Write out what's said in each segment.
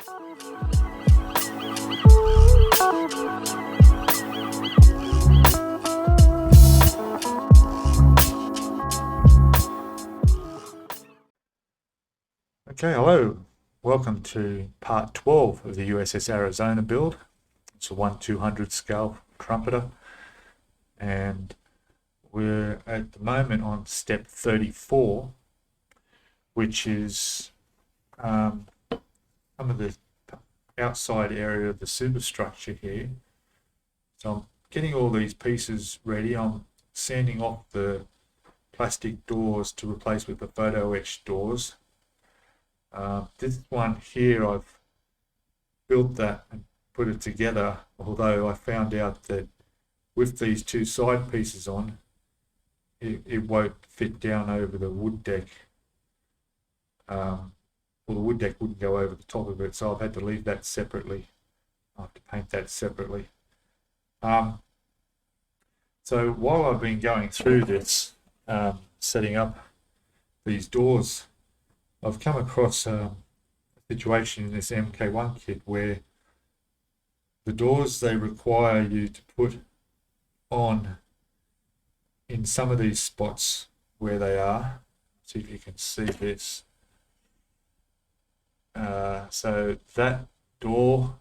Okay, hello. Welcome to part 12 of the USS Arizona build. It's a 1/200 scale Trumpeter, and we're at the moment on step 34, which is some of the outside area of the superstructure here. So I'm getting all these pieces ready. I'm sanding off the plastic doors to replace with the photo etched doors. This one here, I've built that and put it together, although I found out that with these two side pieces on, it won't fit down over the wood deck. Well, the wood deck wouldn't go over the top of it, so I've had to leave that separately. I have to paint that separately. So while I've been going through this, setting up these doors, I've come across a situation in this MK1 kit where the doors, they require you to put on in some of these spots where they are. See if you can see this. So that door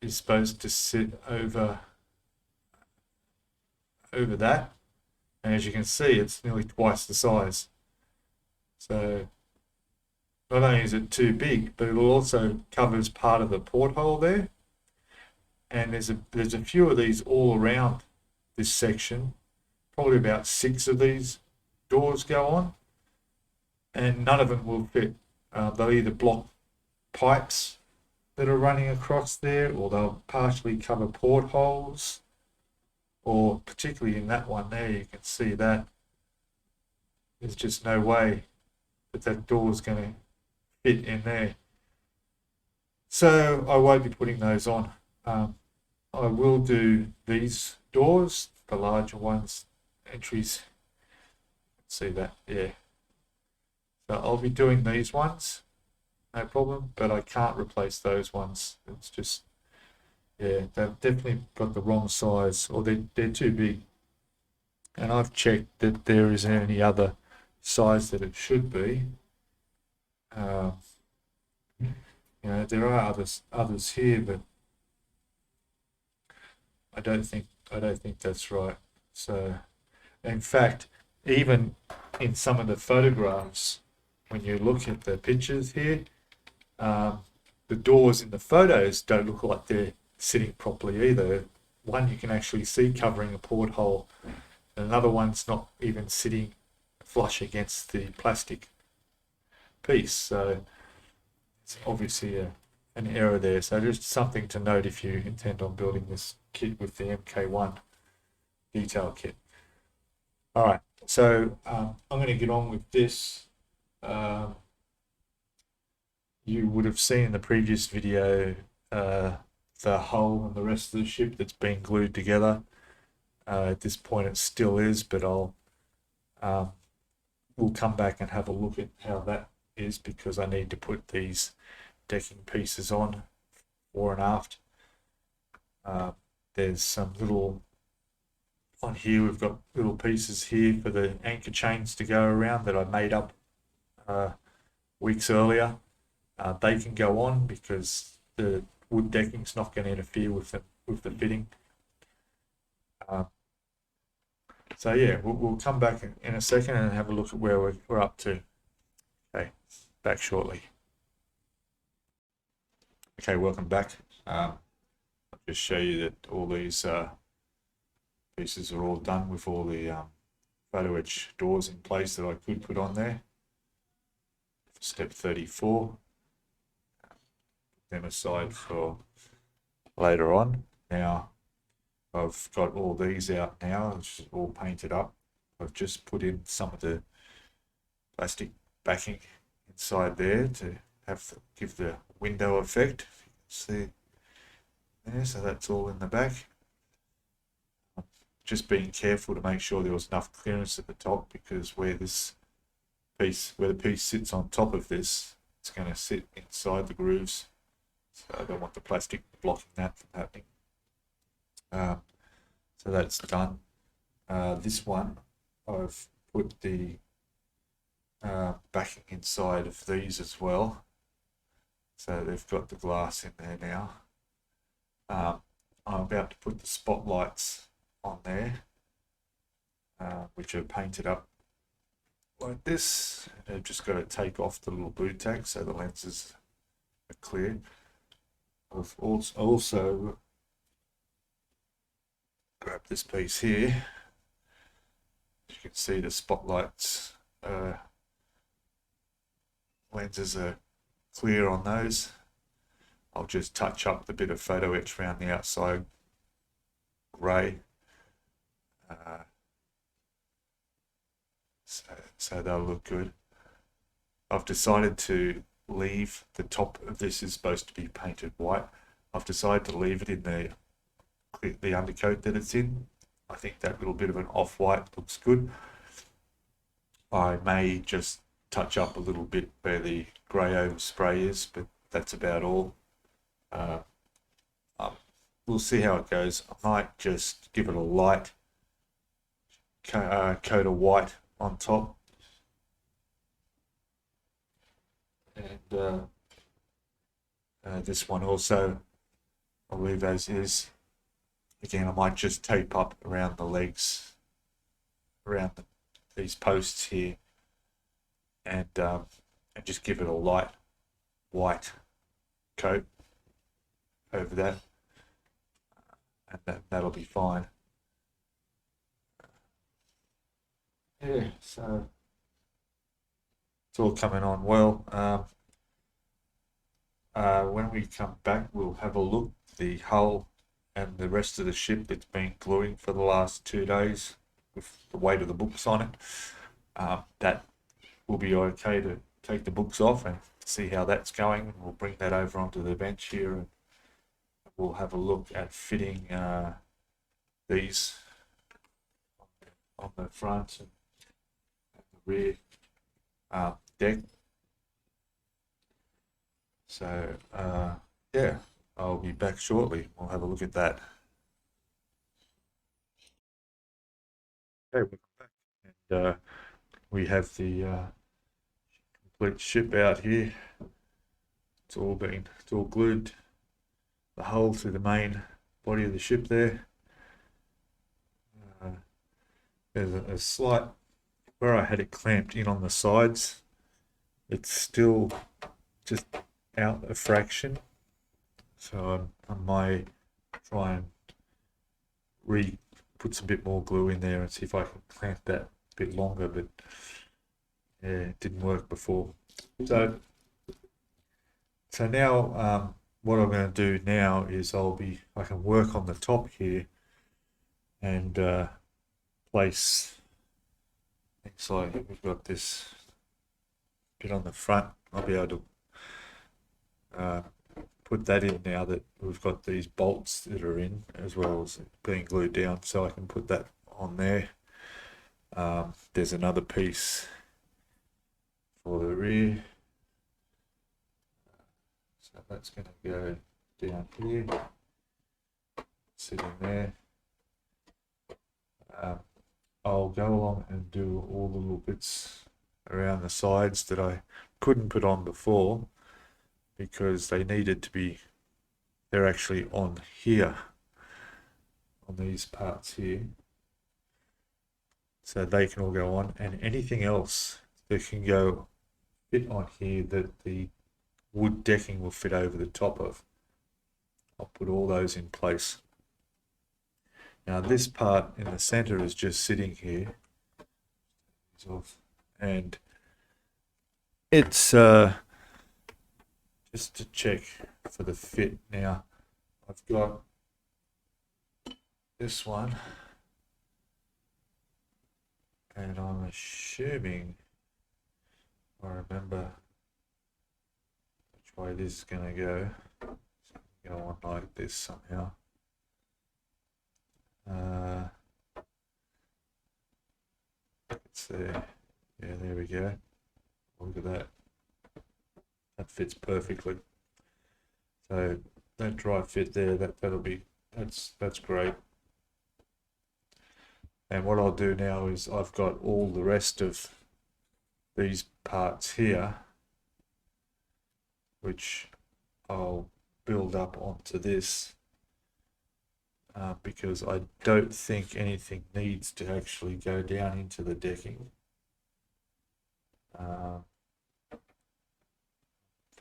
is supposed to sit over that, and as you can see, it's nearly twice the size. So not only is it too big, but it also covers part of the porthole there. And there's a few of these all around this section. Probably about 6 of these doors go on, and none of them will fit. They'll either block pipes that are running across there, or they'll partially cover portholes, or particularly in that one there, you can see that there's just no way that door is going to fit in there. So I won't be putting those on. I will do these doors, the larger ones, entries. See that? Yeah. So I'll be doing these ones, no problem, but I can't replace those ones. It's just, yeah, they've definitely got the wrong size, or they're too big. And I've checked that there isn't any other size that it should be. You know, there are others here, but I don't think that's right. So, in fact, even in some of the photographs, when you look at the pictures here, the doors in the photos don't look like they're sitting properly either. One you can actually see covering a porthole, and another one's not even sitting flush against the plastic piece. So it's obviously an error there. So just something to note if you intend on building this kit with the MK1 detail kit. All right, so I'm going to get on with this. You would have seen in the previous video the hull and the rest of the ship that's been glued together. At this point it still is, but we'll come back and have a look at how that is, because I need to put these decking pieces on fore and aft. There's some little on here, we've got little pieces here for the anchor chains to go around that I made up weeks earlier. They can go on because the wood decking's not going to interfere with the fitting. So yeah, we'll come back in a second and have a look at where we're up to. Okay, back shortly. Okay, welcome back. I'll just show you that all these pieces are all done with all the photo etch doors in place that I could put on there. Step 34. Put them aside for later on. Now I've got all these out now, it's all painted up. I've just put in some of the plastic backing inside there to give the window effect. If you can see there, so that's all in the back. Just being careful to make sure there was enough clearance at the top, because where the piece sits on top of this, it's going to sit inside the grooves, so I don't want the plastic blocking that from happening. So that's done. This one, I've put the backing inside of these as well, so they've got the glass in there now. I'm about to put the spotlights on there, which are painted up like this. I've just got to take off the little boot tag so the lenses are clear. I've also grabbed this piece here. You can see the spotlights lenses are clear on those. I'll just touch up the bit of photo etch around the outside grey, so they'll look good. I've decided to leave the top of this is supposed to be painted white. I've decided to leave it in the undercoat that it's in. I think that little bit of an off-white looks good. I may just touch up a little bit where the grey overspray is, but that's about all. We'll see how it goes. I might just give it a light coat of white on top, and this one also I'll leave as is. Again, I might just tape up around the legs, around these posts here, and just give it a light white coat over that, and that'll be fine. Yeah, so it's all coming on well. When we come back, we'll have a look at the hull and the rest of the ship that's been gluing for the last 2 days with the weight of the books on it. That will be okay to take the books off and see how that's going. We'll bring that over onto the bench here, and we'll have a look at fitting these on the front and the rear deck. So yeah, I'll be back shortly. We'll have a look at that. Okay, welcome back. And we have the complete ship out here. It's all glued, the hull to the main body of the ship there. There's a slight, where I had it clamped in on the sides, it's still just out a fraction, so I might try and put some bit more glue in there and see if I can clamp that a bit longer, but yeah, it didn't work before. So now what I'm going to do now is I can work on the top here and place things like we've got this bit on the front. I'll be able to put that in now that we've got these bolts that are in, as well as being glued down, so I can put that on there. There's another piece for the rear, so that's going to go down here, sitting there. I'll go along and do all the little bits around the sides that I couldn't put on before because they needed to be, they're actually on here, on these parts here, so they can all go on, and anything else that can go fit on here that the wood decking will fit over the top of, I'll put all those in place. Now this part in the center is just sitting here, and it's just to check for the fit. Now I've got this one, and I'm assuming I remember which way this is going to go. So go on like this somehow. It's there. Yeah, there we go. Look at that. that fits perfectly. So that dry fit there, that's great. And what I'll do now is I've got all the rest of these parts here, which I'll build up onto this, because I don't think anything needs to actually go down into the decking.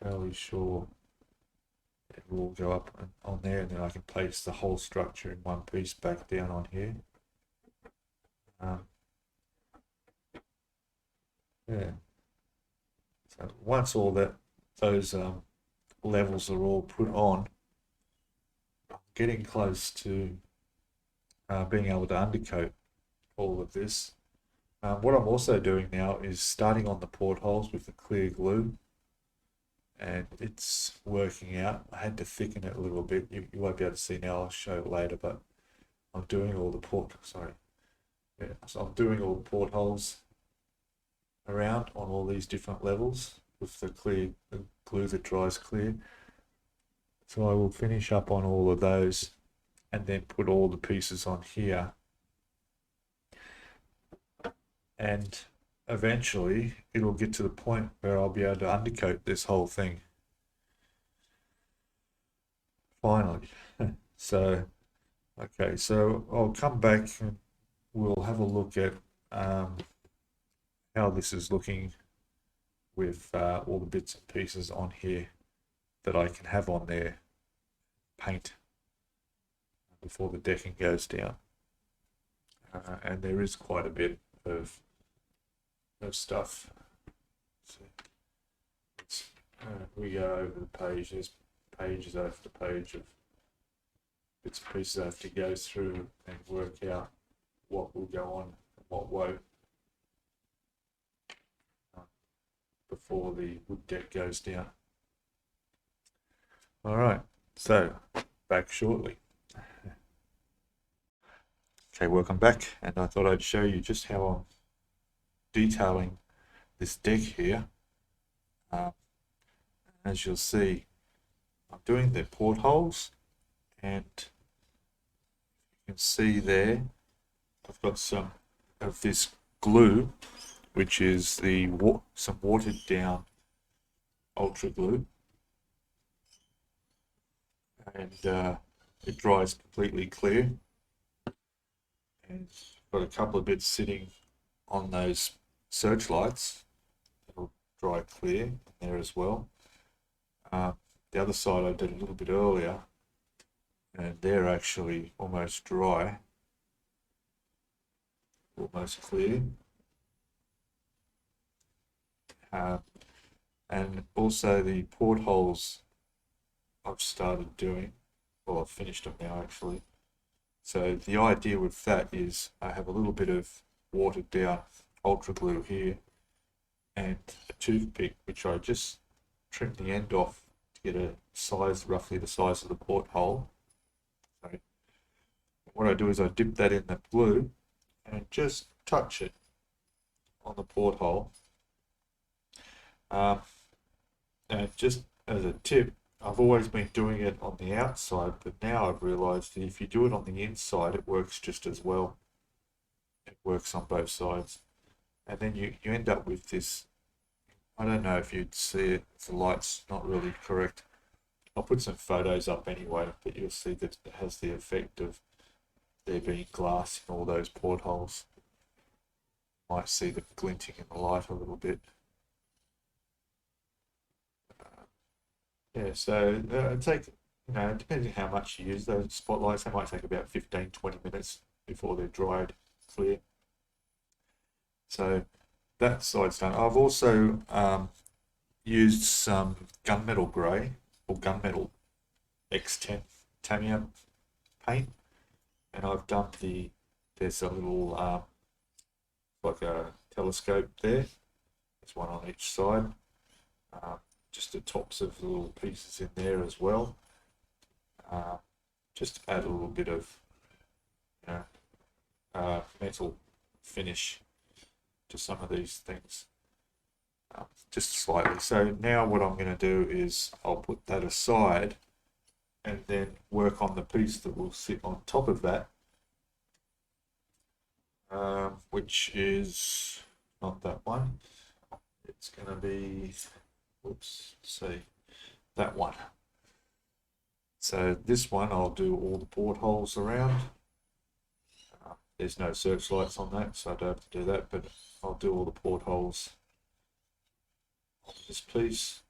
Fairly sure it will go up on there, and then I can place the whole structure in one piece back down on here. Yeah. So once all those levels are all put on, I'm getting close to being able to undercoat all of this. What I'm also doing now is starting on the portholes with the clear glue, and it's working out. I had to thicken it a little bit. You won't be able to see now, I'll show it later, but I'm doing all the so I'm doing all the portholes around on all these different levels with the glue that dries clear. So I will finish up on all of those and then put all the pieces on here. And eventually it'll get to the point where I'll be able to undercoat this whole thing. Finally. So, okay, so I'll come back and we'll have a look at how this is looking with all the bits and pieces on here that I can have on there, paint before the decking goes down. And there is quite a bit of stuff. So we go over the page. There's pages after page of bits and pieces I have to go through and work out what will go on and what won't before the wood deck goes down. All right, so back shortly. Okay, welcome back, and I thought I'd show you just how I'm detailing this deck here. As you'll see, I'm doing the portholes, and you can see there I've got some of this glue, which is some watered down ultra glue, and it dries completely clear. And I've got a couple of bits sitting on those searchlights that'll dry clear in there as well. The other side I did a little bit earlier, and they're actually almost dry, almost clear. And also the portholes I've started doing, well, I've finished them now actually. So the idea with that is I have a little bit of watered down ultra glue here and a toothpick, which I just trimmed the end off to get a size, roughly the size of the porthole. So what I do is I dip that in the glue and just touch it on the porthole. And just as a tip, I've always been doing it on the outside, but now I've realized that if you do it on the inside, it works just as well. It works on both sides. And then you end up with this, I don't know if you'd see it, the light's not really correct. I'll put some photos up anyway, but you'll see that it has the effect of there being glass in all those portholes. Might see the glinting in the light a little bit. Yeah, so depending how much you use those spotlights, they might take about 15-20 minutes before they're dried clear. So that side's done. I've also used some gunmetal grey or gunmetal X10 Tamiya paint, and I've done there's a little like a telescope there. There's one on each side. Just the tops of the little pieces in there as well. Just to add a little bit of metal finish to some of these things. just slightly. So now what I'm going to do is I'll put that aside and then work on the piece that will sit on top of that, which is not that one. It's going to be, whoops, let's see, that one. So this one I'll do all the portholes around. There's no searchlights on that, so I don't have to do that, but I'll do all the portholes on this piece.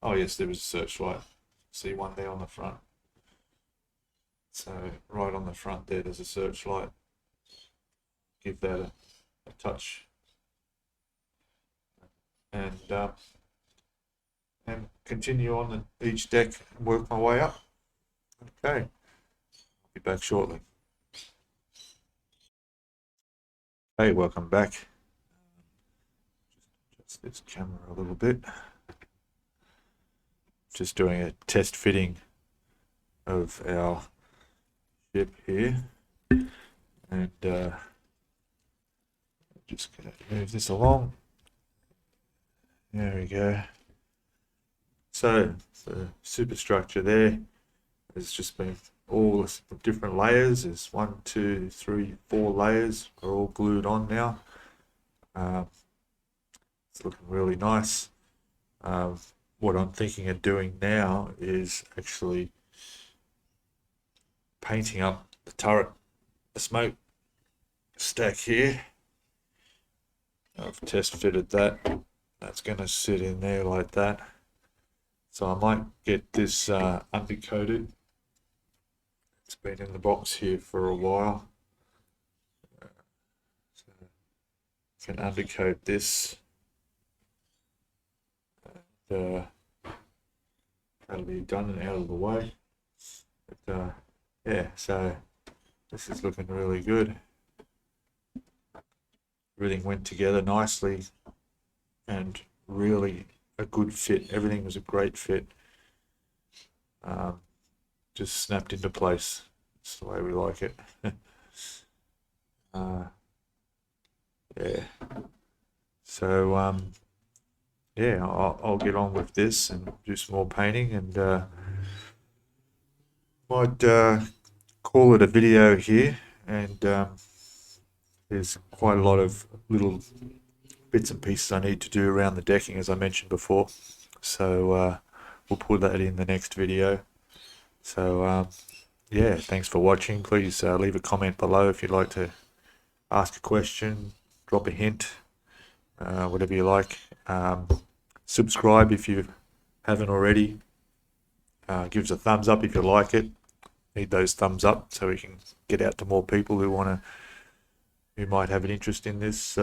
Oh yes, there is a searchlight. See one there on the front. So right on the front there's a searchlight. Give that a touch. And continue on each deck and work my way up. Okay, I'll be back shortly. Hey, welcome back. Just adjust this camera a little bit. Just doing a test fitting of our ship here, and just gonna move this along. There we go. So the superstructure there has just been all the different layers. There's 1, 2, 3, 4 layers are all glued on now. It's looking really nice. What I'm thinking of doing now is actually painting up the turret, the smoke stack here. I've test fitted that. That's going to sit in there like that. So I might get this undercoated. It's been in the box here for a while. So I can undercoat this. That'll be done and out of the way. But yeah, so this is looking really good. Everything went together nicely and really a good fit. Everything was a great fit. Just snapped into place. That's the way we like it. Yeah. So yeah, I'll get on with this and do some more painting, and might call it a video here. And there's quite a lot of little bits and pieces I need to do around the decking, as I mentioned before. So we'll put that in the next video. So yeah, thanks for watching. Please leave a comment below if you'd like to ask a question, drop a hint, whatever you like. Subscribe if you haven't already. Give us a thumbs up if you like it. Need those thumbs up so we can get out to more people who might have an interest in this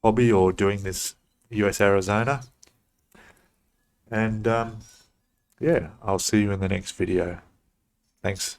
hobby or doing this US Arizona. And yeah, I'll see you in the next video. Thanks.